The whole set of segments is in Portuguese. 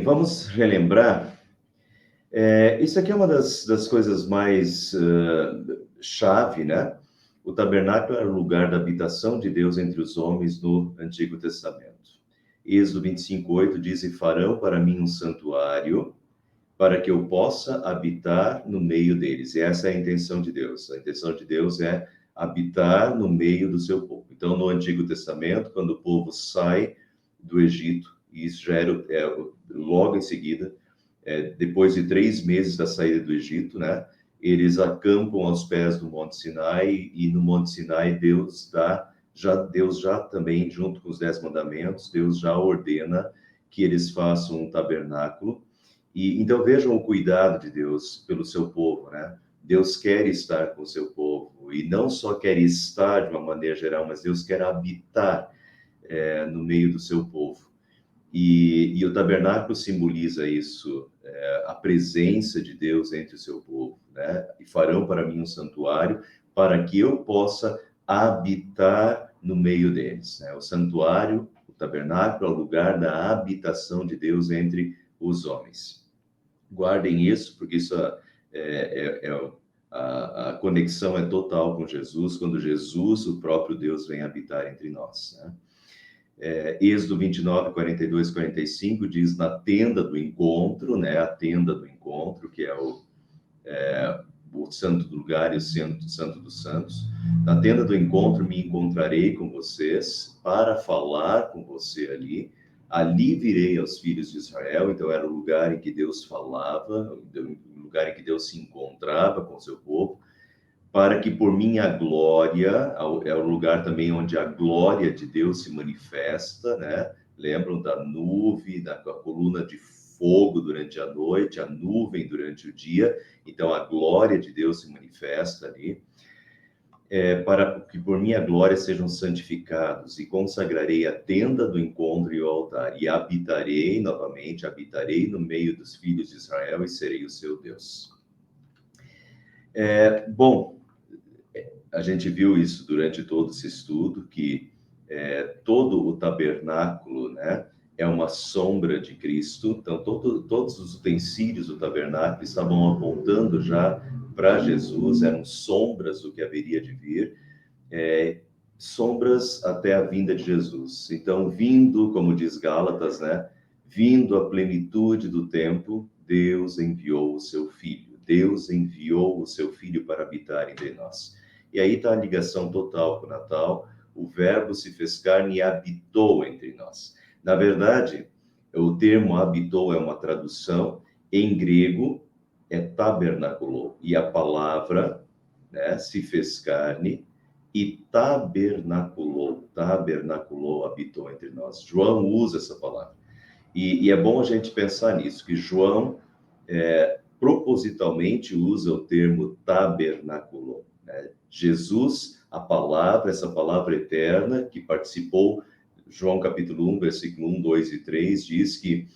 Vamos relembrar. Isso aqui é uma das coisas mais chave, né? O tabernáculo era o lugar da habitação de Deus entre os homens no Antigo Testamento. Êxodo 25:8 diz: "E farão para mim um santuário, para que eu possa habitar no meio deles." E essa é a intenção de Deus. A intenção de Deus é habitar no meio do seu povo. Então, no Antigo Testamento, quando o povo sai do Egito, e isso já era logo em seguida, depois de 3 meses da saída do Egito, né? Eles acampam aos pés do Monte Sinai, e no Monte Sinai Deus já também, junto com os 10 mandamentos, Deus já ordena que eles façam um tabernáculo. E então vejam o cuidado de Deus pelo seu povo, né? Deus quer estar com o seu povo, e não só quer estar de uma maneira geral, mas Deus quer habitar no meio do seu povo. E o tabernáculo simboliza isso, a presença de Deus entre o seu povo, né? "E farão para mim um santuário, para que eu possa habitar no meio deles", né? O santuário, o tabernáculo, é o lugar da habitação de Deus entre os homens. Guardem isso, porque isso a conexão é total com Jesus, quando Jesus, o próprio Deus, vem habitar entre nós, né? Êxodo 29, 42, 45 diz: "Na tenda do encontro", né? A tenda do encontro, que é o santo do lugar e o santo dos santos. "Na tenda do encontro me encontrarei com vocês para falar com você ali. Ali virei aos filhos de Israel." Então era o lugar em que Deus falava, o lugar em que Deus se encontrava com o seu povo. "Para que por minha glória", é o lugar também onde a glória de Deus se manifesta, né? Lembram da nuvem, da coluna de fogo durante a noite, a nuvem durante o dia. Então a glória de Deus se manifesta ali. "Para que por minha glória sejam santificados, e consagrarei a tenda do encontro e o altar, e habitarei no meio dos filhos de Israel, e serei o seu Deus." Bom, a gente viu isso durante todo esse estudo, que todo o tabernáculo, né, é uma sombra de Cristo. Então, todos os utensílios do tabernáculo estavam apontando já para Jesus, eram sombras do que haveria de vir, sombras até a vinda de Jesus. Então, vindo, como diz Gálatas, né, vindo a plenitude do tempo, Deus enviou o seu Filho. Deus enviou o seu Filho para habitar entre nós. E aí está a ligação total com o Natal. O Verbo se fez carne e habitou entre nós. Na verdade, o termo habitou é uma tradução. Em grego, é tabernaculou. E a palavra, né, se fez carne e tabernaculou, habitou entre nós. João usa essa palavra. E é bom a gente pensar nisso, que João propositalmente usa o termo tabernaculou, né? Jesus, a palavra, essa palavra eterna que participou, João capítulo 1, versículo 1, 2 e 3, diz que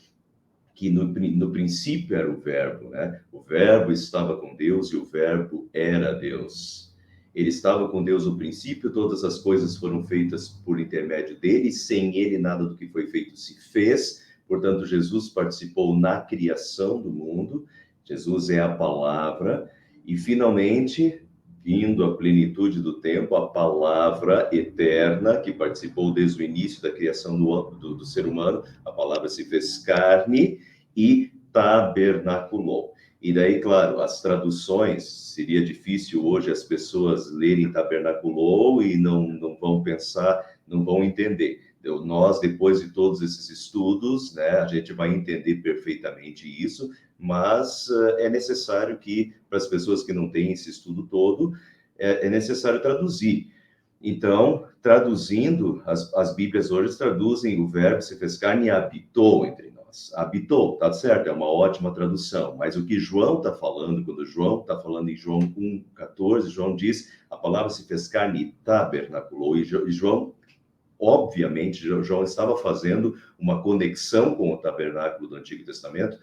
no princípio era o Verbo, né? O Verbo estava com Deus e o Verbo era Deus. Ele estava com Deus no princípio, todas as coisas foram feitas por intermédio dele, sem ele nada do que foi feito se fez. Portanto, Jesus participou na criação do mundo. Jesus é a palavra. E finalmente, vindo à plenitude do tempo, a palavra eterna, que participou desde o início da criação do ser humano, a palavra se fez carne e tabernaculou. E daí, claro, as traduções, seria difícil hoje as pessoas lerem tabernaculou e não vão pensar, não vão entender. Então, nós, depois de todos esses estudos, né, a gente vai entender perfeitamente isso, mas é necessário que, para as pessoas que não têm esse estudo todo, é necessário traduzir. Então, traduzindo, as Bíblias hoje traduzem o Verbo se fez carne e habitou entre nós. Habitou, tá certo, é uma ótima tradução, mas o que João está falando, quando João está falando em João 1,14, João diz, a palavra se fez carne e tabernaculou, e João, obviamente, João estava fazendo uma conexão com o tabernáculo do Antigo Testamento,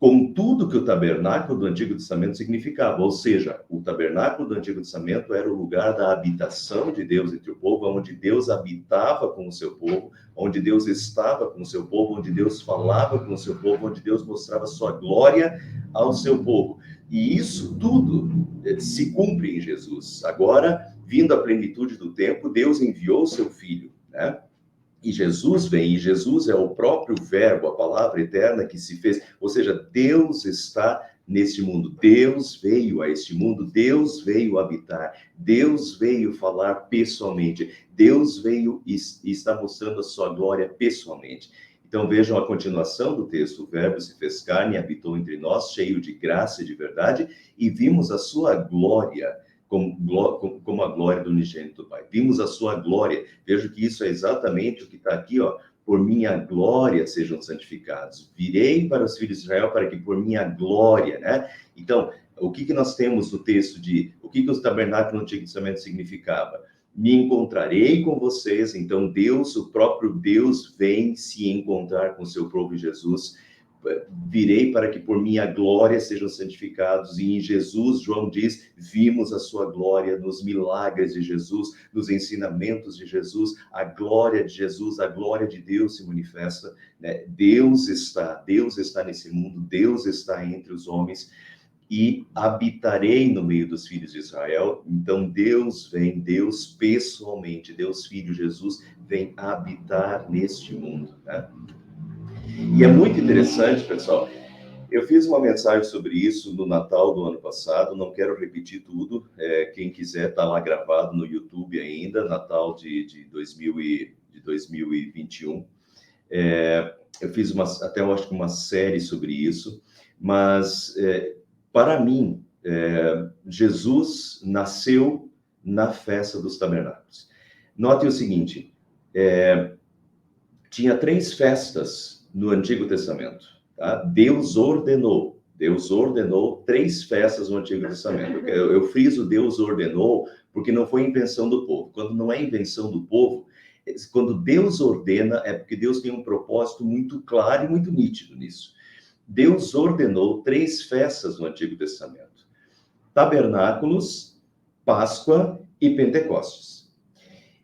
com tudo que o tabernáculo do Antigo Testamento significava, ou seja, o tabernáculo do Antigo Testamento era o lugar da habitação de Deus entre o povo, onde Deus habitava com o seu povo, onde Deus estava com o seu povo, onde Deus falava com o seu povo, onde Deus mostrava sua glória ao seu povo. E isso tudo se cumpre em Jesus. Agora, vindo à plenitude do tempo, Deus enviou o seu Filho, né? E Jesus vem, e Jesus é o próprio Verbo, a palavra eterna que se fez, ou seja, Deus está neste mundo, Deus veio a este mundo, Deus veio habitar, Deus veio falar pessoalmente, Deus veio e está mostrando a sua glória pessoalmente. Então vejam a continuação do texto, o Verbo se fez carne, habitou entre nós, cheio de graça e de verdade, e vimos a sua glória, como a glória do unigênito do Pai. Vimos a sua glória. Vejo que isso é exatamente o que está aqui, ó. Por minha glória sejam santificados. Virei para os filhos de Israel para que por minha glória, né? Então, o que nós temos no texto de... O que o tabernáculo no Antigo Testamento significava? Me encontrarei com vocês. Então, Deus, o próprio Deus, vem se encontrar com o seu povo em Jesus. Virei para que por minha glória sejam santificados. E em Jesus, João diz, vimos a sua glória nos milagres de Jesus, nos ensinamentos de Jesus, a glória de Jesus, a glória de Deus se manifesta, né? Deus está nesse mundo, Deus está entre os homens, e habitarei no meio dos filhos de Israel. Então Deus vem, Deus pessoalmente, Deus Filho Jesus, vem habitar neste mundo, né? E é muito interessante, pessoal. Eu fiz uma mensagem sobre isso no Natal do ano passado, não quero repetir tudo. Quem quiser, está lá gravado no YouTube ainda, Natal de 2021. Eu fiz até eu acho que uma série sobre isso, mas para mim, Jesus nasceu na festa dos tabernáculos. Note o seguinte, tinha 3 festas no Antigo Testamento, tá? Deus ordenou 3 festas no Antigo Testamento. Eu friso Deus ordenou, porque não foi invenção do povo. Quando não é invenção do povo, quando Deus ordena, é porque Deus tem um propósito muito claro e muito nítido nisso. Deus ordenou 3 festas no Antigo Testamento: Tabernáculos, Páscoa e Pentecostes.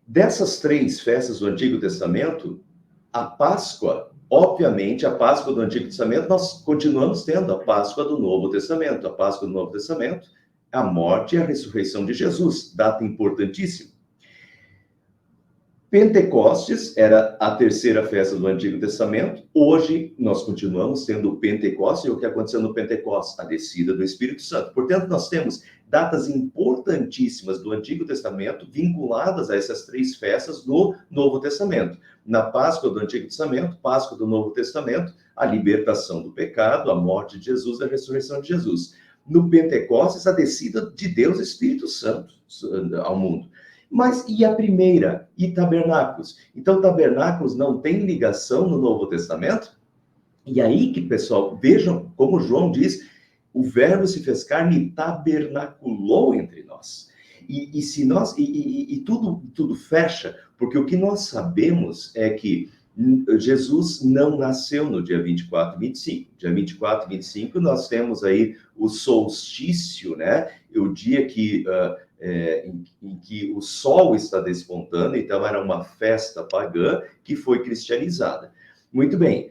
Dessas 3 festas do Antigo Testamento, a Páscoa, obviamente, a Páscoa do Antigo Testamento, nós continuamos tendo a Páscoa do Novo Testamento. A Páscoa do Novo Testamento, a morte e a ressurreição de Jesus, data importantíssima. Pentecostes era a 3ª festa do Antigo Testamento. Hoje, nós continuamos tendo o Pentecostes. E o que aconteceu no Pentecostes? A descida do Espírito Santo. Portanto, nós temos datas importantíssimas do Antigo Testamento vinculadas a essas 3 festas do Novo Testamento. Na Páscoa do Antigo Testamento, Páscoa do Novo Testamento, a libertação do pecado, a morte de Jesus e a ressurreição de Jesus. No Pentecostes, a descida de Deus, Espírito Santo, ao mundo. Mas e a primeira? E tabernáculos? Então, tabernáculos não tem ligação no Novo Testamento? E aí que, pessoal, vejam como João diz, o Verbo se fez carne e tabernaculou entre nós. E se nós tudo fecha, porque o que nós sabemos é que Jesus não nasceu no dia 24 e 25. Dia 24 e 25 nós temos aí o solstício, né? O dia que em que o sol está despontando, então era uma festa pagã que foi cristianizada. Muito bem,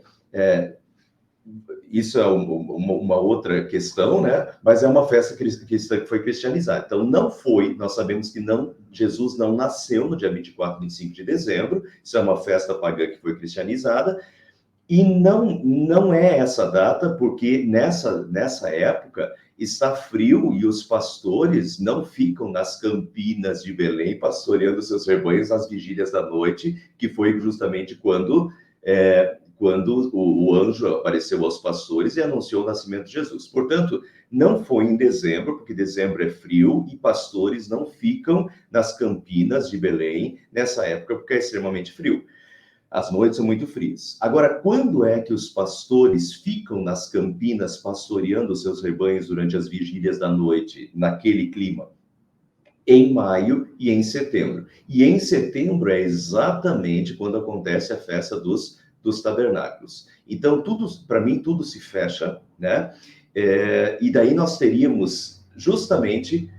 isso é uma outra questão, né? Mas é uma festa cristã que foi cristianizada. Então, nós sabemos que Jesus não nasceu no dia 24 e 25 de dezembro, isso é uma festa pagã que foi cristianizada, e não é essa data, porque nessa época está frio e os pastores não ficam nas campinas de Belém pastoreando seus rebanhos nas vigílias da noite, que foi justamente quando o anjo apareceu aos pastores e anunciou o nascimento de Jesus. Portanto, não foi em dezembro, porque dezembro é frio e pastores não ficam nas campinas de Belém nessa época, porque é extremamente frio. As noites são muito frias. Agora, quando é que os pastores ficam nas campinas pastoreando seus rebanhos durante as vigílias da noite, naquele clima? Em maio e em setembro. E em setembro é exatamente quando acontece a festa dos dos tabernáculos. Então, tudo, para mim, tudo se fecha, né? E daí nós teríamos justamente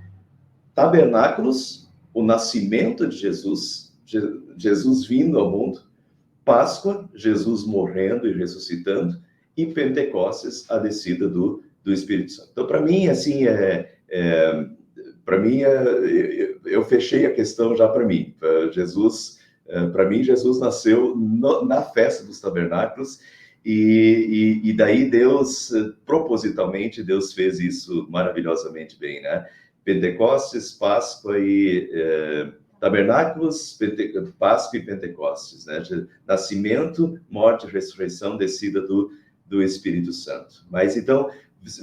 tabernáculos, o nascimento de Jesus, Jesus vindo ao mundo, Páscoa, Jesus morrendo e ressuscitando, e Pentecostes, a descida do Espírito Santo. Então, para mim, assim, para mim, eu fechei a questão já para mim. Para mim, Jesus nasceu na festa dos tabernáculos, e daí Deus, propositalmente, Deus fez isso maravilhosamente bem, né? Pentecostes, Páscoa e tabernáculos, Páscoa e Pentecostes, né? Nascimento, morte, ressurreição, descida do Espírito Santo. Mas então,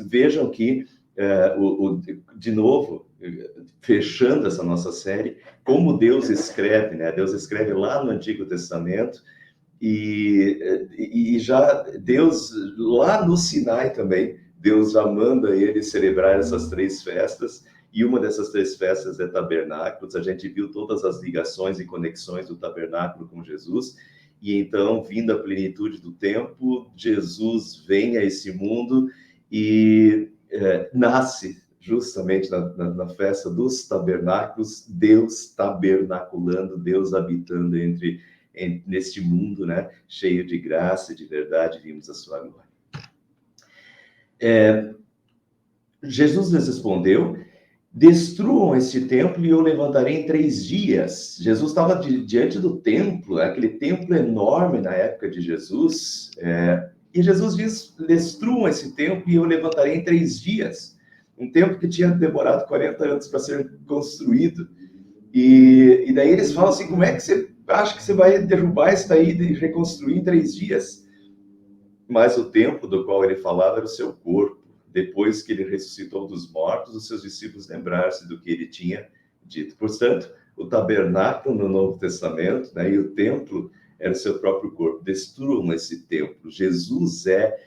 vejam que, de novo, fechando essa nossa série, como Deus escreve, né? Deus escreve lá no Antigo Testamento, e já Deus, lá no Sinai também, Deus já manda ele celebrar essas 3 festas, e uma dessas 3 festas é tabernáculos. A gente viu todas as ligações e conexões do tabernáculo com Jesus, e então, vindo a plenitude do tempo, Jesus vem a esse mundo e nasce justamente na festa dos tabernáculos, Deus tabernaculando, Deus habitando neste mundo, né, cheio de graça e de verdade, vimos a sua glória. Jesus lhes respondeu: destruam este templo e eu levantarei em 3 dias. Jesus estava diante do templo, aquele templo enorme na época de Jesus, e Jesus diz: destruam esse templo e eu levantarei em 3 dias. Um templo que tinha demorado 40 anos para ser construído. E daí eles falam assim: como é que você acha que você vai derrubar isso daí e reconstruir em 3 dias? Mas o templo do qual ele falava era o seu corpo. Depois que ele ressuscitou dos mortos, os seus discípulos lembraram-se do que ele tinha dito. Portanto, o tabernáculo no Novo Testamento, né, e o templo era o seu próprio corpo. Destruam esse templo. Jesus é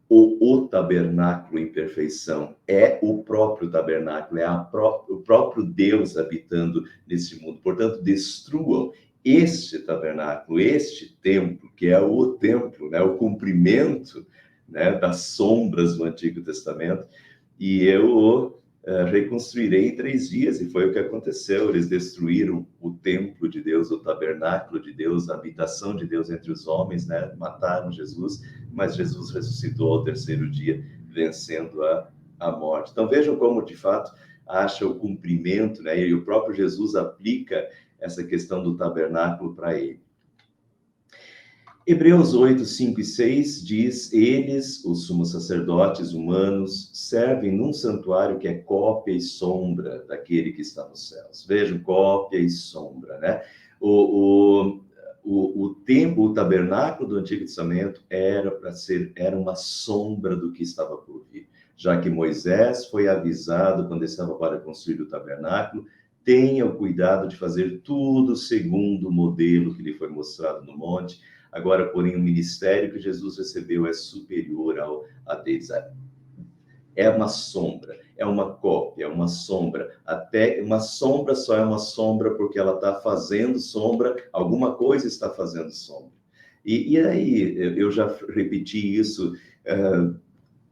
o tabernáculo em perfeição, é o próprio tabernáculo, o próprio Deus habitando nesse mundo. Portanto, destruam este tabernáculo, este templo, que é o templo, né, o cumprimento, né, das sombras do Antigo Testamento, e eu o reconstruirei em 3 dias, e foi o que aconteceu. Eles destruíram o templo de Deus, o tabernáculo de Deus, a habitação de Deus entre os homens, né? Mataram Jesus, mas Jesus ressuscitou ao 3º dia, vencendo a morte. Então vejam como, de fato, acha o cumprimento, né? E o próprio Jesus aplica essa questão do tabernáculo para ele. Hebreus 8, 5 e 6 diz: eles, os sumos sacerdotes humanos, servem num santuário que é cópia e sombra daquele que está nos céus. Vejam, cópia e sombra, né? O templo, o tabernáculo do Antigo Testamento era uma sombra do que estava por vir, já que Moisés foi avisado quando estava para construir o tabernáculo: tenha o cuidado de fazer tudo segundo o modelo que lhe foi mostrado no monte. Agora, porém, o ministério que Jesus recebeu é superior a deles. É uma sombra, é uma cópia, é uma sombra. Até uma sombra só é uma sombra porque ela está fazendo sombra, alguma coisa está fazendo sombra. E aí, eu já repeti isso,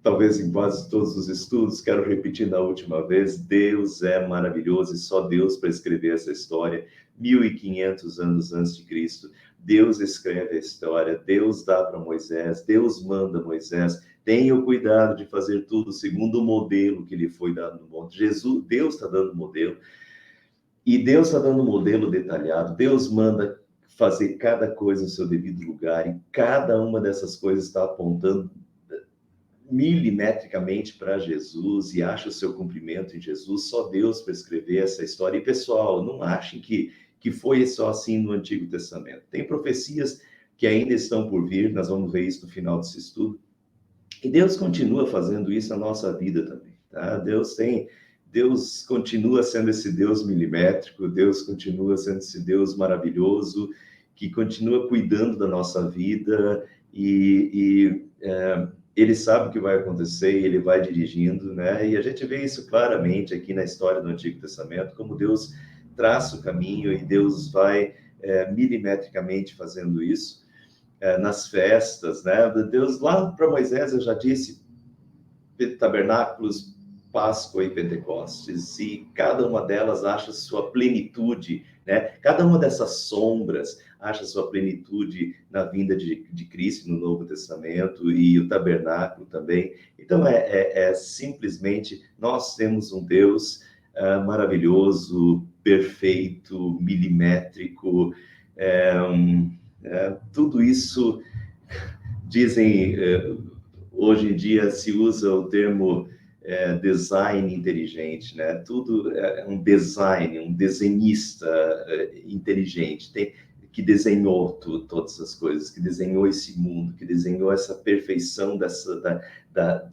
talvez em quase todos os estudos, quero repetir na última vez: Deus é maravilhoso, e só Deus para escrever essa história. 1500 anos antes de Cristo, Deus escreve a história, Deus dá para Moisés, Deus manda Moisés: tenha o cuidado de fazer tudo segundo o modelo que lhe foi dado no monte. Deus está dando modelo, e Deus está dando um modelo detalhado. Deus manda fazer cada coisa no seu devido lugar, e cada uma dessas coisas está apontando milimetricamente para Jesus, e acha o seu cumprimento em Jesus. Só Deus para escrever essa história. E, pessoal, não achem que foi só assim no Antigo Testamento. Tem profecias que ainda estão por vir, nós vamos ver isso no final desse estudo. E Deus continua fazendo isso na nossa vida também, tá? Deus continua sendo esse Deus milimétrico, Deus continua sendo esse Deus maravilhoso, que continua cuidando da nossa vida, ele sabe o que vai acontecer e ele vai dirigindo, né? E a gente vê isso claramente aqui na história do Antigo Testamento, como Deus traça o caminho e Deus vai milimetricamente fazendo isso. nas festas, né? Deus, lá para Moisés, eu já disse, tabernáculos, Páscoa e Pentecostes, e cada uma delas acha sua plenitude, né? Cada uma dessas sombras acha sua plenitude na vinda de Cristo no Novo Testamento, e o tabernáculo também. Então, simplesmente, nós temos um Deus maravilhoso, perfeito, milimétrico, tudo isso, dizem, hoje em dia se usa o termo design inteligente, né? Tudo é um design, um desenhista inteligente, que desenhou todas as coisas, que desenhou esse mundo, que desenhou essa perfeição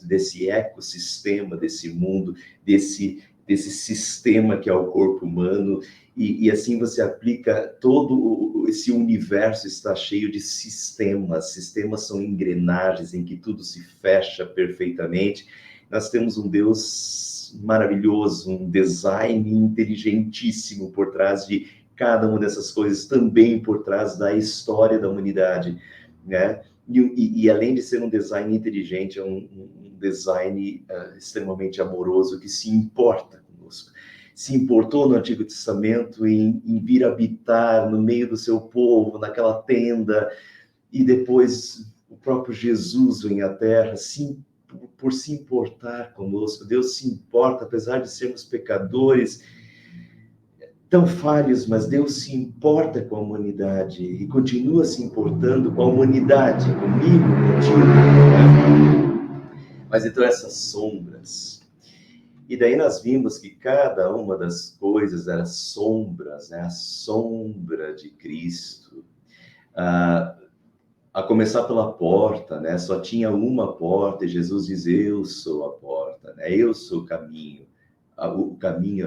desse ecossistema, desse mundo, desse sistema que é o corpo humano, e assim você aplica todo esse universo, está cheio de sistemas. Sistemas são engrenagens em que tudo se fecha perfeitamente. Nós temos um Deus maravilhoso, um design inteligentíssimo por trás de cada uma dessas coisas, também por trás da história da humanidade, né? E além de ser um design inteligente, é um design extremamente amoroso, que se importa conosco. Se importou no Antigo Testamento em vir habitar no meio do seu povo, naquela tenda, e depois o próprio Jesus vem à Terra, por se importar conosco. Deus se importa, apesar de sermos pecadores, tão falhos, mas Deus se importa com a humanidade e continua se importando com a humanidade, comigo, contigo, né? Mas então essas sombras. E daí nós vimos que cada uma das coisas era sombras, né? A sombra de Cristo. A começar pela porta, né? Só tinha uma porta e Jesus diz: eu sou a porta, né? Eu sou o caminho, a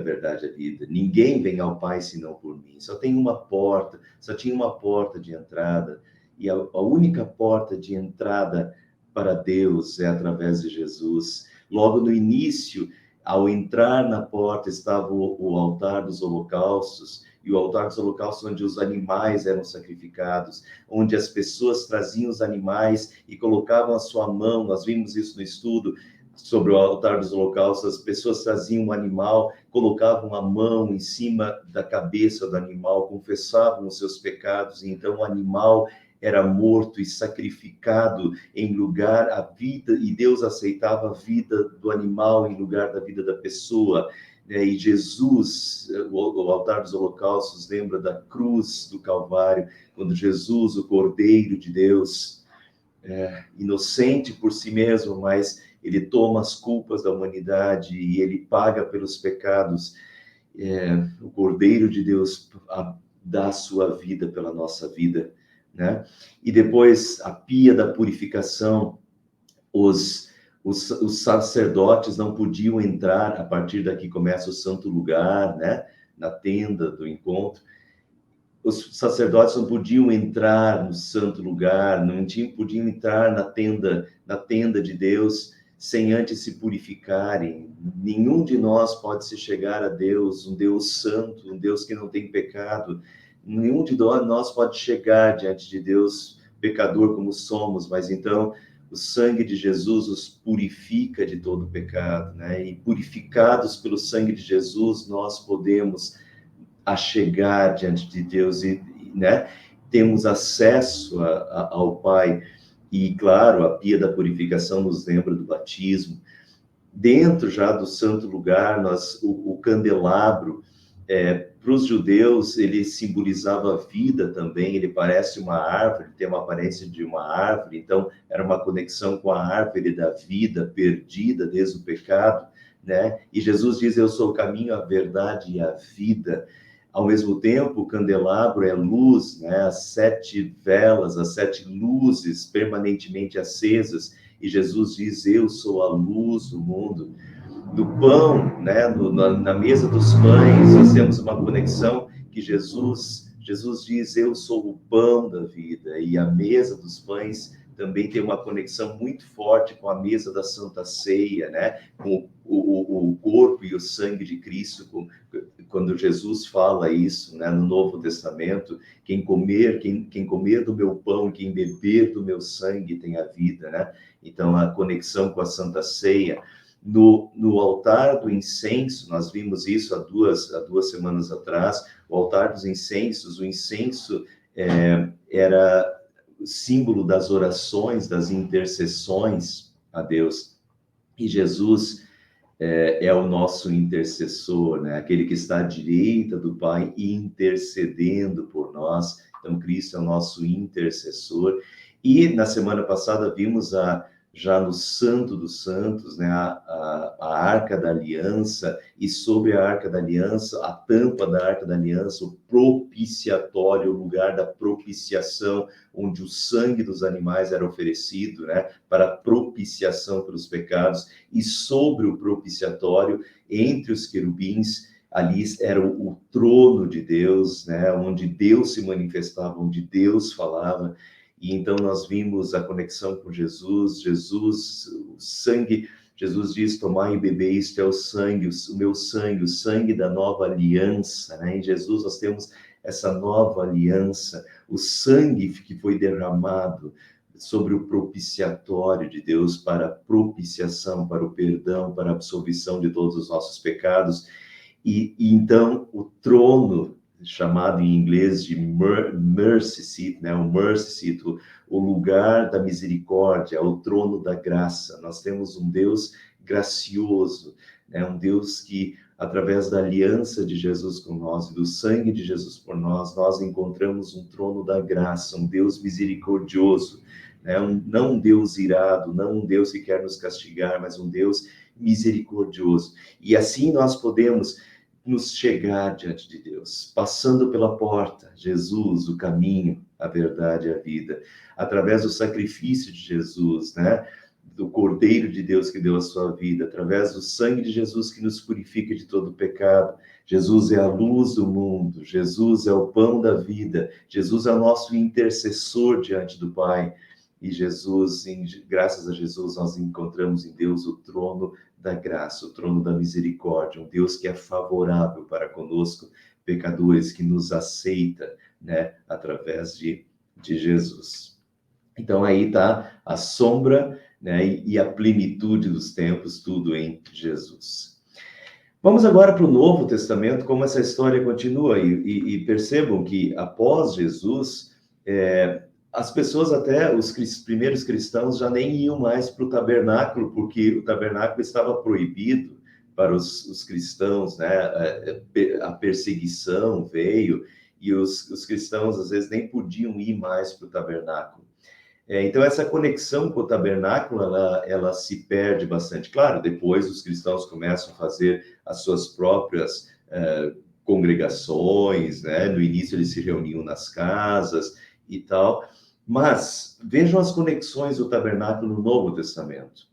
verdade e a vida. Ninguém vem ao Pai senão por mim. Só tem uma porta, só tinha uma porta de entrada, e a única porta de entrada para Deus é através de Jesus. Logo no início, ao entrar na porta, estava o altar dos holocaustos, e o altar dos holocaustos onde os animais eram sacrificados, onde as pessoas traziam os animais e colocavam a sua mão. Nós vimos isso no estudo sobre o altar dos holocaustos. As pessoas traziam um animal, colocavam a mão em cima da cabeça do animal, confessavam os seus pecados, e então o animal era morto e sacrificado em lugar à vida, e Deus aceitava a vida do animal em lugar da vida da pessoa. E Jesus, o altar dos holocaustos, lembra da cruz do Calvário, quando Jesus, o Cordeiro de Deus, inocente por si mesmo, mas ele toma as culpas da humanidade e ele paga pelos pecados. O Cordeiro de Deus dá a sua vida pela nossa vida, né? E depois a pia da purificação. Os sacerdotes não podiam entrar, a partir daqui começa o santo lugar, né? Na tenda do encontro. Os sacerdotes não podiam entrar no santo lugar, podiam entrar na tenda de Deus, sem antes se purificarem. Nenhum de nós pode se chegar a Deus, um Deus santo, um Deus que não tem pecado. Nenhum de nós pode chegar diante de Deus, pecador como somos, mas então o sangue de Jesus os purifica de todo pecado, né? E purificados pelo sangue de Jesus, nós podemos chegar diante de Deus, né? Temos acesso ao Pai. E, claro, a pia da purificação nos lembra do batismo. Dentro já do santo lugar, o candelabro, para os judeus, ele simbolizava a vida também. Ele parece uma árvore, tem uma aparência de uma árvore, então era uma conexão com a árvore da vida, perdida desde o pecado, né? E Jesus diz: eu sou o caminho, a verdade e a vida. Ao mesmo tempo, o candelabro é luz, né? As 7 velas, as 7 luzes permanentemente acesas, e Jesus diz: eu sou a luz do mundo. Do pão, né? Na mesa dos pães, nós temos uma conexão que Jesus diz: eu sou o pão da vida. E a mesa dos pães também tem uma conexão muito forte com a mesa da Santa Ceia, né? Com o corpo e o sangue de Cristo quando Jesus fala isso, né, no Novo Testamento, quem comer do meu pão, quem beber do meu sangue tem a vida, né? Então, a conexão com a Santa Ceia. No altar do incenso, nós vimos isso há duas semanas atrás, o altar dos incensos, o incenso era símbolo das orações, das intercessões a Deus. E Jesus é o nosso intercessor, né? Aquele que está à direita do Pai intercedendo por nós. Então, Cristo é o nosso intercessor. E na semana passada vimos já no Santo dos Santos, né, a Arca da Aliança, e sobre a Arca da Aliança, a tampa da Arca da Aliança, o propiciatório, o lugar da propiciação, onde o sangue dos animais era oferecido, né, para propiciação pelos pecados, e sobre o propiciatório, entre os querubins, ali era o trono de Deus, né, onde Deus se manifestava, onde Deus falava. E então nós vimos a conexão com Jesus, o sangue, Jesus diz, tomai e bebei, isto é o sangue, o meu sangue, o sangue da nova aliança, né? Em Jesus nós temos essa nova aliança, o sangue que foi derramado sobre o propiciatório de Deus para a propiciação, para o perdão, para a absolvição de todos os nossos pecados. E então o trono, chamado em inglês de mercy seat, né? O mercy seat, o lugar da misericórdia, o trono da graça. Nós temos um Deus gracioso, né? Um Deus que, através da aliança de Jesus com nós e do sangue de Jesus por nós, nós encontramos um trono da graça, um Deus misericordioso, né? Não um Deus irado, não um Deus que quer nos castigar, mas um Deus misericordioso. E assim nós podemos nos chegar diante de Deus, passando pela porta, Jesus, o caminho, a verdade e a vida, através do sacrifício de Jesus, né? Do Cordeiro de Deus que deu a sua vida, através do sangue de Jesus que nos purifica de todo pecado. Jesus é a luz do mundo, Jesus é o pão da vida, Jesus é o nosso intercessor diante do Pai. E Jesus, graças a Jesus, nós encontramos em Deus o trono da graça, o trono da misericórdia, um Deus que é favorável para conosco, pecadores, que nos aceita, né, através de Jesus. Então aí está a sombra, né, e a plenitude dos tempos, tudo em Jesus. Vamos agora para o Novo Testamento, como essa história continua, e percebam que após Jesus, as pessoas, até os primeiros cristãos, já nem iam mais para o tabernáculo, porque o tabernáculo estava proibido para os cristãos, né? A perseguição veio, e os cristãos, às vezes, nem podiam ir mais para o tabernáculo. Então, essa conexão com o tabernáculo, ela se perde bastante. Claro, depois os cristãos começam a fazer as suas próprias congregações, né? No início eles se reuniam nas casas e tal, mas vejam as conexões do tabernáculo no Novo Testamento.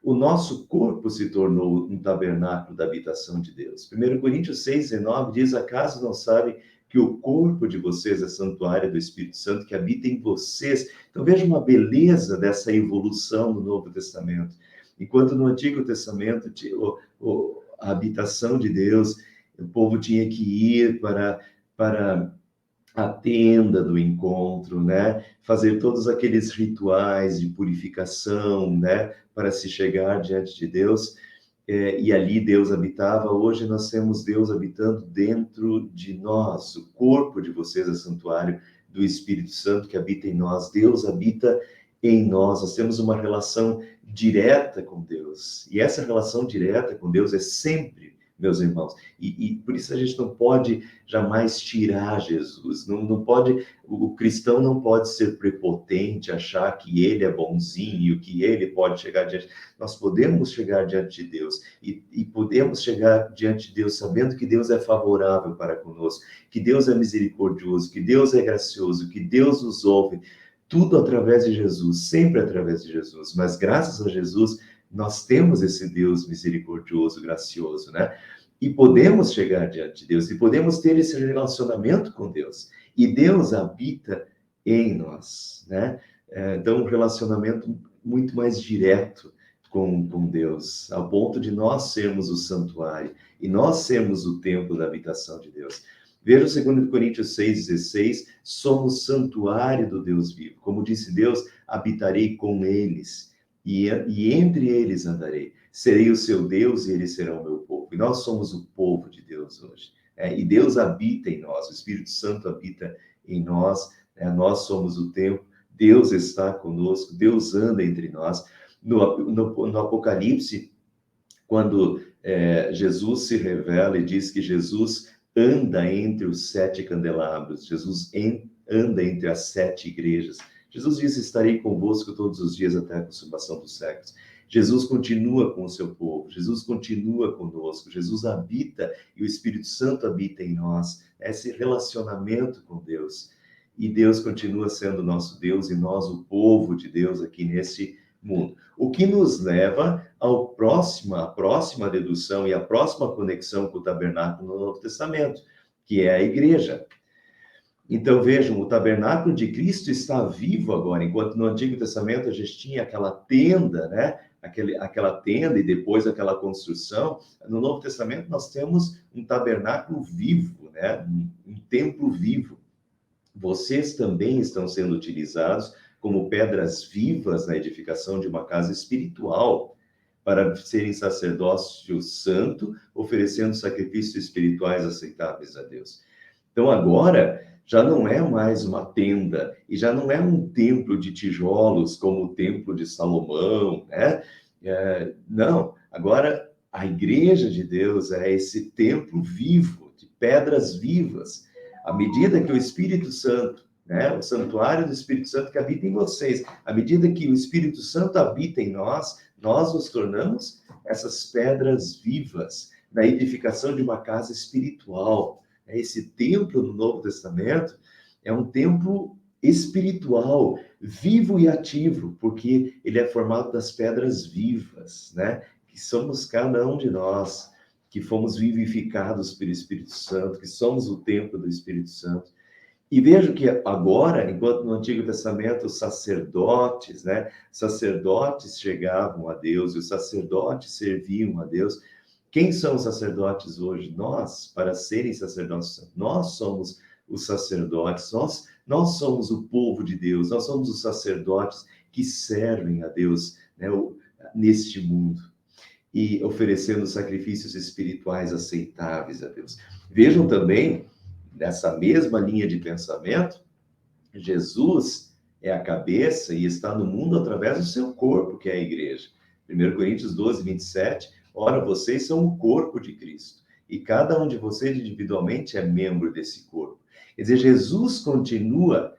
O nosso corpo se tornou um tabernáculo da habitação de Deus. 1 Coríntios 6,19 diz, acaso não sabem que o corpo de vocês é santuário do Espírito Santo que habita em vocês? Então vejam uma beleza dessa evolução no Novo Testamento. Enquanto no Antigo Testamento a habitação de Deus, o povo tinha que ir para a tenda do encontro, né? Fazer todos aqueles rituais de purificação, né? Para se chegar diante de Deus, e ali Deus habitava. Hoje nós temos Deus habitando dentro de nós. O corpo de vocês é santuário do Espírito Santo que habita em nós. Deus habita em nós. Nós temos uma relação direta com Deus. E essa relação direta com Deus é sempre, meus irmãos, e por isso a gente não pode jamais tirar Jesus, não pode, o cristão não pode ser prepotente, achar que ele é bonzinho, que ele pode chegar diante, nós podemos chegar diante de Deus, e podemos chegar diante de Deus sabendo que Deus é favorável para conosco, que Deus é misericordioso, que Deus é gracioso, que Deus nos ouve, tudo através de Jesus, sempre através de Jesus, mas graças a Jesus, nós temos esse Deus misericordioso, gracioso, né? E podemos chegar diante de Deus, e podemos ter esse relacionamento com Deus. E Deus habita em nós, né? Então, um relacionamento muito mais direto com Deus, ao ponto de nós sermos o santuário e nós sermos o templo da habitação de Deus. Veja o 2 Coríntios 6,16, somos santuário do Deus vivo. Como disse Deus, habitarei com eles e entre eles andarei. Serei o seu Deus e eles serão o meu povo. E nós somos o povo de Deus hoje. E Deus habita em nós, o Espírito Santo habita em nós, nós somos o templo, Deus está conosco, Deus anda entre nós. No Apocalipse, quando Jesus se revela e diz que Jesus anda entre os 7 candelabros, Jesus anda entre as 7 igrejas. Jesus disse, estarei convosco todos os dias até a consumação dos séculos. Jesus continua com o seu povo, Jesus continua conosco, Jesus habita e o Espírito Santo habita em nós. Esse relacionamento com Deus. E Deus continua sendo nosso Deus e nós o povo de Deus aqui nesse mundo. O que nos leva à próxima dedução e à próxima conexão com o tabernáculo no Novo Testamento, que é a igreja. Então, vejam, o tabernáculo de Cristo está vivo agora, enquanto no Antigo Testamento a gente tinha aquela tenda, né? Aquela tenda e depois aquela construção. No Novo Testamento nós temos um tabernáculo vivo, né? Um templo vivo. Vocês também estão sendo utilizados como pedras vivas na edificação de uma casa espiritual, para serem sacerdócio santo, oferecendo sacrifícios espirituais aceitáveis a Deus. Então, agora, já não é mais uma tenda, e já não é um templo de tijolos, como o templo de Salomão, né? Não, agora a igreja de Deus é esse templo vivo, de pedras vivas. À medida que o Espírito Santo, né, o santuário do Espírito Santo que habita em vocês, à medida que o Espírito Santo habita em nós, nós nos tornamos essas pedras vivas na edificação de uma casa espiritual. Esse templo no Novo Testamento é um templo espiritual, vivo e ativo, porque ele é formado das pedras vivas, né? Que somos cada um de nós, que fomos vivificados pelo Espírito Santo, que somos o templo do Espírito Santo. E vejo que agora, enquanto no Antigo Testamento os sacerdotes, né? Sacerdotes chegavam a Deus, e os sacerdotes serviam a Deus. Quem são os sacerdotes hoje? Nós, para serem sacerdotes, nós somos os sacerdotes, nós somos o povo de Deus, nós somos os sacerdotes que servem a Deus, né, neste mundo, e oferecendo sacrifícios espirituais aceitáveis a Deus. Vejam também, nessa mesma linha de pensamento, Jesus é a cabeça e está no mundo através do seu corpo, que é a igreja. 1 Coríntios 12, 27, ora, vocês são o corpo de Cristo, e cada um de vocês individualmente é membro desse corpo. Quer dizer, Jesus continua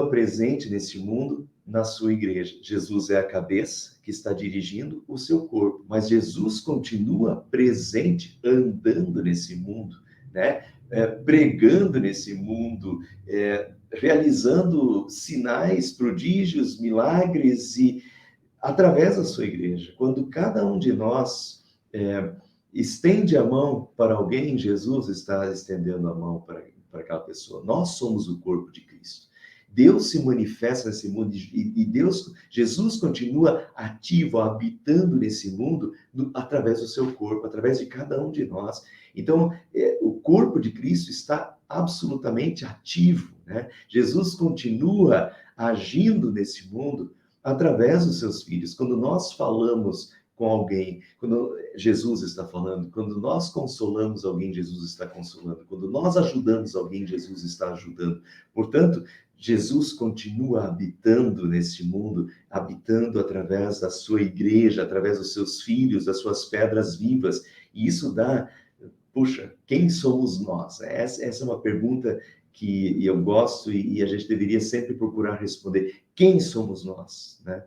presente nesse mundo, na sua igreja. Jesus é a cabeça que está dirigindo o seu corpo, mas Jesus continua presente, andando nesse mundo, né? Pregando nesse mundo, realizando sinais, prodígios, milagres, e através da sua igreja. Quando cada um de nós estende a mão para alguém, Jesus está estendendo a mão para aquela pessoa. Nós somos o corpo de Cristo. Deus se manifesta nesse mundo e Jesus continua ativo, habitando nesse mundo através do seu corpo, através de cada um de nós. Então, o corpo de Cristo está absolutamente ativo, né? Jesus continua agindo nesse mundo através dos seus filhos. Quando nós falamos com alguém, quando Jesus está falando, quando nós consolamos alguém, Jesus está consolando, quando nós ajudamos alguém, Jesus está ajudando. Portanto, Jesus continua habitando nesse mundo, habitando através da sua igreja, através dos seus filhos, das suas pedras vivas. E isso dá, puxa, quem somos nós? Essa é uma pergunta que eu gosto e a gente deveria sempre procurar responder. Quem somos nós, né?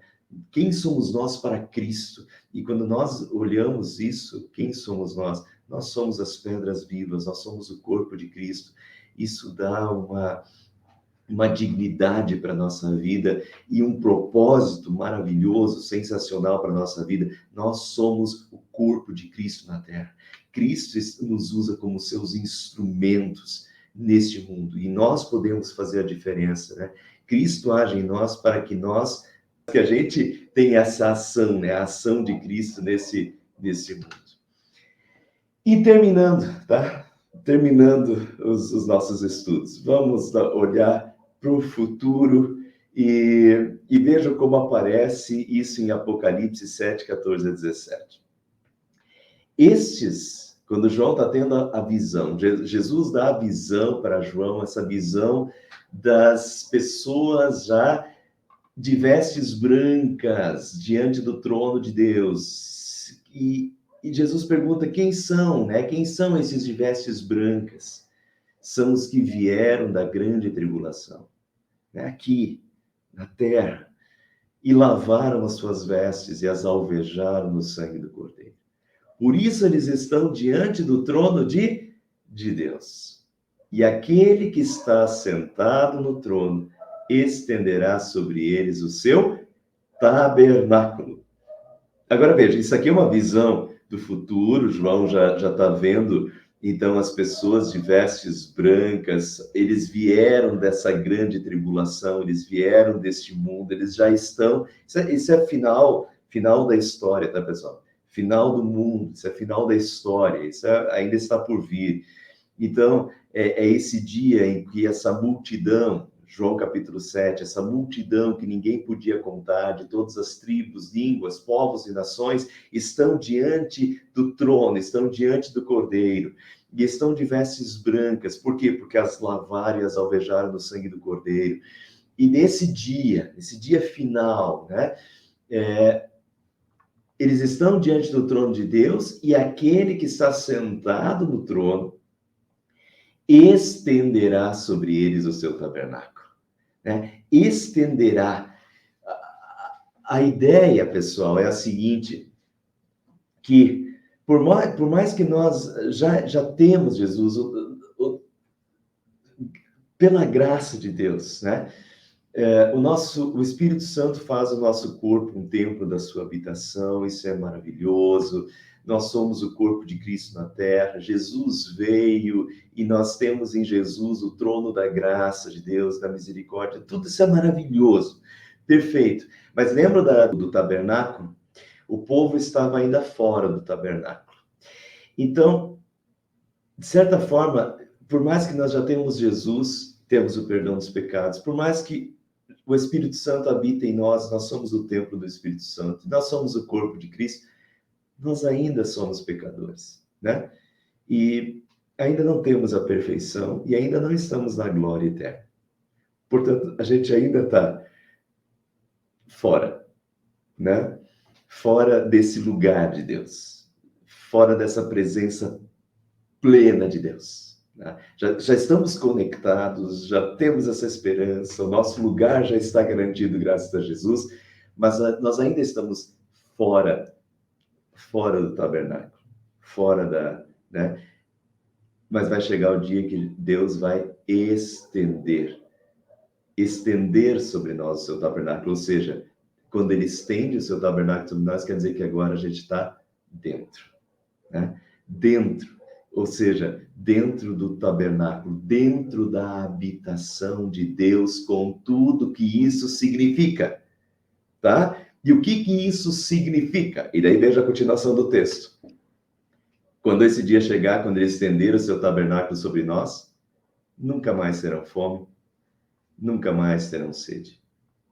Quem somos nós para Cristo? E quando nós olhamos isso, quem somos nós? Nós somos as pedras vivas, nós somos o corpo de Cristo. Isso dá uma dignidade para a nossa vida e um propósito maravilhoso, sensacional para a nossa vida. Nós somos o corpo de Cristo na Terra. Cristo nos usa como seus instrumentos neste mundo e nós podemos fazer a diferença, né? Cristo age em nós para que nós que a gente tem essa ação, né? A ação de Cristo nesse mundo. E terminando, tá? Terminando os nossos estudos, vamos olhar para o futuro e vejam como aparece isso em Apocalipse 7, 14 a 17. Quando João está tendo a visão, Jesus dá a visão para João, essa visão das pessoas já de vestes brancas diante do trono de Deus. E Jesus pergunta quem são, né? Quem são esses de vestes brancas? São os que vieram da grande tribulação, né? Aqui na terra, e lavaram as suas vestes e as alvejaram no sangue do Cordeiro. Por isso eles estão diante do trono de Deus. E aquele que está sentado no trono estenderá sobre eles o seu tabernáculo. Agora veja, isso aqui é uma visão do futuro. João já está vendo, então, as pessoas de vestes brancas, eles vieram dessa grande tribulação, eles vieram deste mundo, eles já estão... Isso é final da história, tá, pessoal? Final do mundo, isso é final da história, isso ainda está por vir. Então, é esse dia em que essa multidão, João capítulo 7, essa multidão que ninguém podia contar, de todas as tribos, línguas, povos e nações, estão diante do trono, estão diante do Cordeiro, e estão de vestes brancas. Por quê? Porque as lavaram e as alvejaram no sangue do Cordeiro. E nesse dia final, né, eles estão diante do trono de Deus, e aquele que está sentado no trono estenderá sobre eles o seu tabernáculo, né? Estenderá. A ideia, pessoal, é a seguinte, que por mais que nós já temos Jesus, pela graça de Deus, né? O Espírito Santo faz o nosso corpo um templo da sua habitação, isso é maravilhoso. Nós somos o corpo de Cristo na terra, Jesus veio e nós temos em Jesus o trono da graça de Deus, da misericórdia, tudo isso é maravilhoso, perfeito. Mas lembra do tabernáculo? O povo estava ainda fora do tabernáculo. Então, de certa forma, por mais que nós já tenhamos Jesus, temos o perdão dos pecados, por mais que o Espírito Santo habita em nós, nós somos o templo do Espírito Santo, nós somos o corpo de Cristo, nós ainda somos pecadores, né? E ainda não temos a perfeição e ainda não estamos na glória eterna. Portanto, a gente ainda está fora, né? Fora desse lugar de Deus, fora dessa presença plena de Deus. Né? Já estamos conectados, já temos essa esperança, o nosso lugar já está garantido graças a Jesus, mas nós ainda estamos fora do tabernáculo, né? Mas vai chegar o dia que Deus vai estender sobre nós o seu tabernáculo, ou seja, quando ele estende o seu tabernáculo sobre nós, quer dizer que agora a gente está dentro, né? Dentro, ou seja, dentro do tabernáculo, dentro da habitação de Deus, com tudo que isso significa, tá? E o que isso significa? E daí veja a continuação do texto. Quando esse dia chegar, quando ele estender o seu tabernáculo sobre nós, nunca mais terão fome, nunca mais terão sede.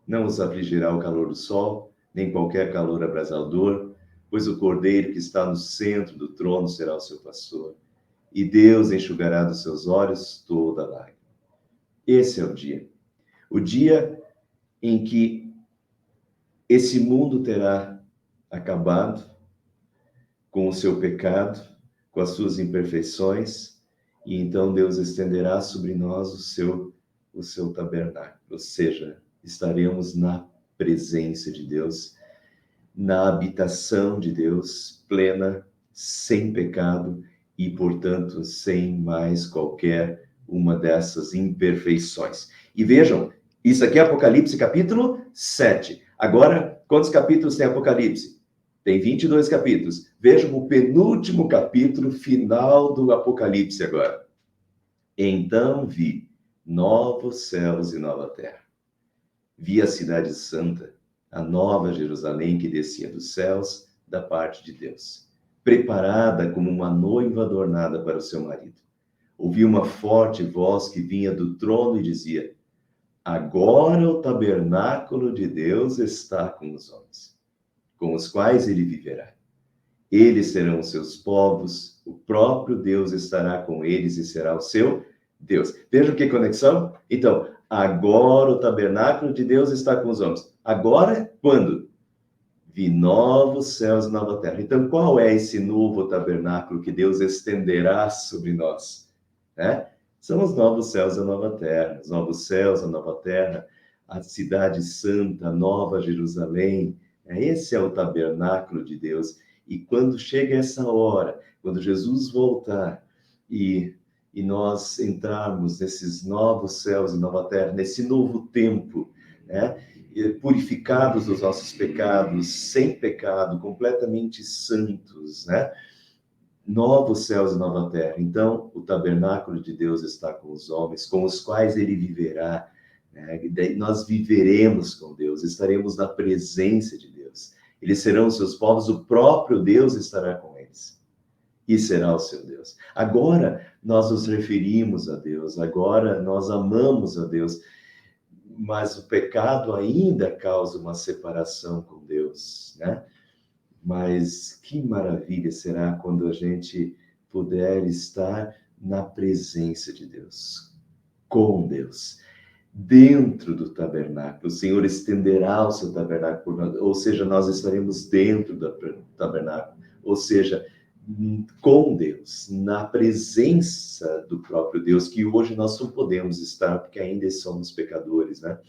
Não os afligirá o calor do sol, nem qualquer calor abrasador, pois o Cordeiro que está no centro do trono será o seu pastor, e Deus enxugará dos seus olhos toda lágrima. Esse é o dia em que esse mundo terá acabado com o seu pecado, com as suas imperfeições, e então Deus estenderá sobre nós o seu tabernáculo, ou seja, estaremos na presença de Deus, na habitação de Deus, plena, sem pecado e, portanto, sem mais qualquer uma dessas imperfeições. E vejam, isso aqui é Apocalipse capítulo 7. Agora, quantos capítulos tem Apocalipse? Tem 22 capítulos. Vejam o penúltimo capítulo final do Apocalipse agora. Então vi novos céus e nova terra. Vi a cidade santa, a nova Jerusalém que descia dos céus da parte de Deus, preparada como uma noiva adornada para o seu marido. Ouvi uma forte voz que vinha do trono e dizia: agora o tabernáculo de Deus está com os homens, com os quais ele viverá. Eles serão os seus povos, o próprio Deus estará com eles e será o seu Deus. Vejam que conexão? Então, agora o tabernáculo de Deus está com os homens. Agora, quando? Vi novos céus e nova terra. Então, qual é esse novo tabernáculo que Deus estenderá sobre nós? Né? São os novos céus e a nova terra. Os novos céus, a nova terra, a cidade santa, a nova Jerusalém. Esse é o tabernáculo de Deus. E quando chega essa hora, quando Jesus voltar e nós entrarmos nesses novos céus e nova terra, nesse novo tempo, né? Purificados dos nossos pecados, sem pecado, completamente santos, né? Novos céus e nova terra. Então, o tabernáculo de Deus está com os homens, com os quais ele viverá, né? Daí nós viveremos com Deus, estaremos na presença de Deus. Eles serão seus povos, o próprio Deus estará com eles. E será o seu Deus. Agora, nós nos referimos a Deus, agora nós amamos a Deus, mas o pecado ainda causa uma separação com Deus, né? Mas que maravilha será quando a gente puder estar na presença de Deus, com Deus, dentro do tabernáculo. O Senhor estenderá o seu tabernáculo, ou seja, nós estaremos dentro do tabernáculo, ou seja, com Deus, na presença do próprio Deus, que hoje nós não podemos estar, porque ainda somos pecadores, né?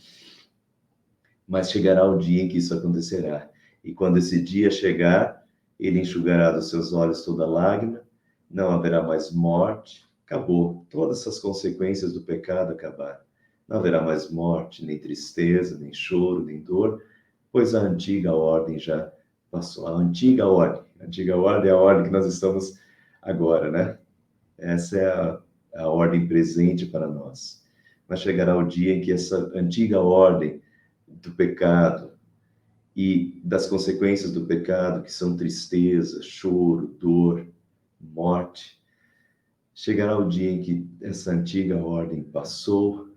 Mas chegará o dia em que isso acontecerá. E quando esse dia chegar, ele enxugará dos seus olhos toda lágrima, não haverá mais morte, acabou. Todas essas consequências do pecado acabaram. Não haverá mais morte, nem tristeza, nem choro, nem dor, pois a antiga ordem já passou. A antiga ordem é a ordem que nós estamos agora, né? Essa é a ordem presente para nós. Mas chegará o dia em que essa antiga ordem do pecado e das consequências do pecado, que são tristeza, choro, dor, morte, chegará o dia em que essa antiga ordem passou,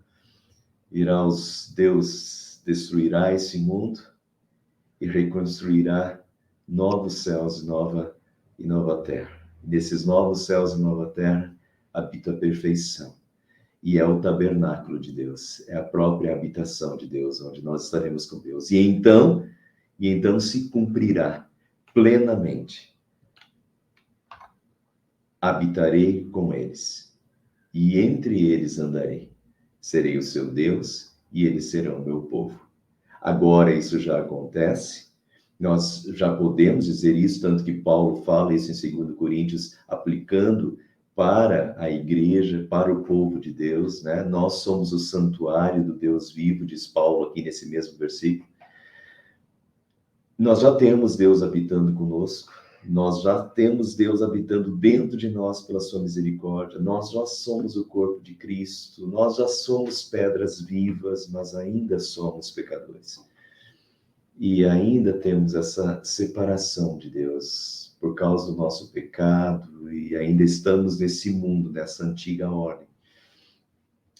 Deus destruirá esse mundo e reconstruirá novos céus e nova terra. Nesses novos céus e nova terra habita a perfeição. E é o tabernáculo de Deus, é a própria habitação de Deus, onde nós estaremos com Deus. E então se cumprirá plenamente. Habitarei com eles, e entre eles andarei. Serei o seu Deus, e eles serão o meu povo. Agora isso já acontece, nós já podemos dizer isso, tanto que Paulo fala isso em 2 Coríntios, aplicando para a igreja, para o povo de Deus, né? Nós somos o santuário do Deus vivo, diz Paulo aqui nesse mesmo versículo. Nós já temos Deus habitando conosco, nós já temos Deus habitando dentro de nós pela sua misericórdia, nós já somos o corpo de Cristo, nós já somos pedras vivas, mas ainda somos pecadores. E ainda temos essa separação de Deus por causa do nosso pecado e ainda estamos nesse mundo, nessa antiga ordem.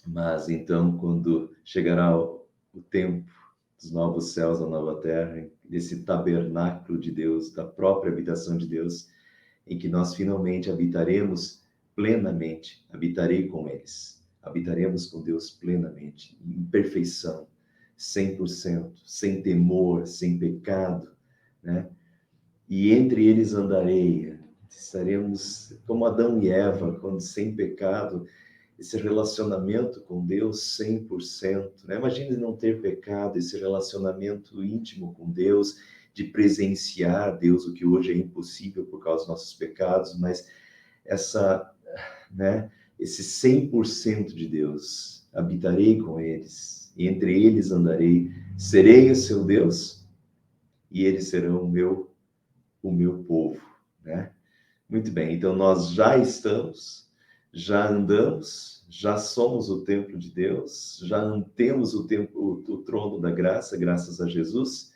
Mas então, quando chegará o tempo dos novos céus, da nova terra, desse tabernáculo de Deus, da própria habitação de Deus, em que nós finalmente habitaremos plenamente, habitarei com eles, habitaremos com Deus plenamente, em perfeição, 100%, sem temor, sem pecado, né? E entre eles andarei, estaremos como Adão e Eva, quando sem pecado, esse relacionamento com Deus 100%, né? Imagine não ter pecado, esse relacionamento íntimo com Deus, de presenciar Deus, o que hoje é impossível por causa dos nossos pecados, mas esse 100% de Deus, habitarei com eles, e entre eles andarei, serei o seu Deus, e eles serão o meu povo, né? Muito bem, então nós já estamos, já andamos, já somos o templo de Deus, já temos o trono da graça, graças a Jesus,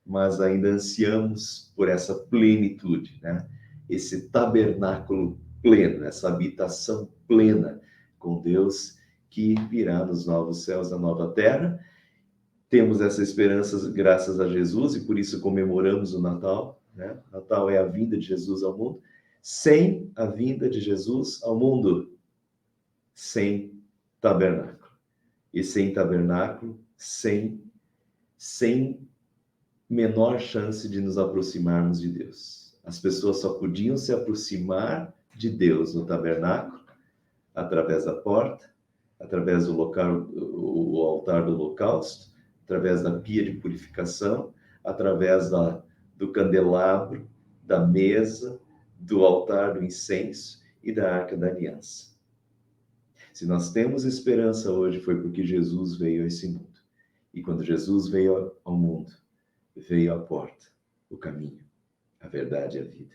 mas ainda ansiamos por essa plenitude, né? Esse tabernáculo pleno, essa habitação plena com Deus que virá nos novos céus, na nova terra. Temos essa esperança graças a Jesus e por isso comemoramos o Natal, né? Natal é a vinda de Jesus ao mundo. Sem a vinda de Jesus ao mundo, sem tabernáculo. E sem tabernáculo, sem menor chance de nos aproximarmos de Deus. As pessoas só podiam se aproximar de Deus no tabernáculo, através da porta, através do local, o altar do holocausto, através da pia de purificação, através do candelabro, da mesa, do altar do incenso e da arca da aliança. Se nós temos esperança hoje, foi porque Jesus veio a esse mundo. E quando Jesus veio ao mundo, veio a porta, o caminho, a verdade e a vida.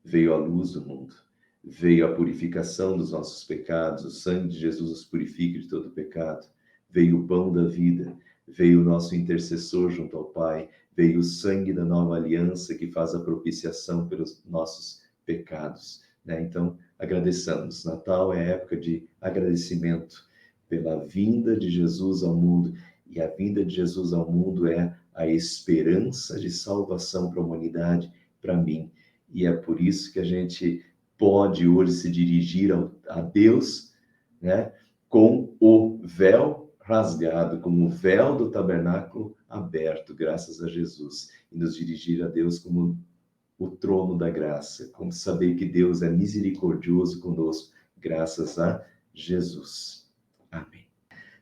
Veio a luz do mundo. Veio a purificação dos nossos pecados. O sangue de Jesus nos purifica de todo pecado. Veio o pão da vida. Veio o nosso intercessor junto ao Pai. Veio o sangue da nova aliança que faz a propiciação pelos nossos pecados. Então, agradeçamos. Natal é a época de agradecimento pela vinda de Jesus ao mundo. E a vinda de Jesus ao mundo é a esperança de salvação para a humanidade, para mim. E é por isso que a gente pode hoje se dirigir a Deus, né, com o véu rasgado, com o véu do tabernáculo aberto, graças a Jesus. E nos dirigir a Deus como o trono da graça, como saber que Deus é misericordioso conosco, graças a Jesus. Amém.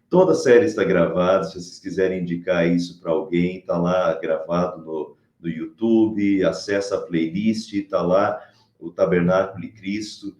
Toda a série está gravada, se vocês quiserem indicar isso para alguém, está lá gravado no YouTube, acessa a playlist, está lá o Tabernáculo de Cristo,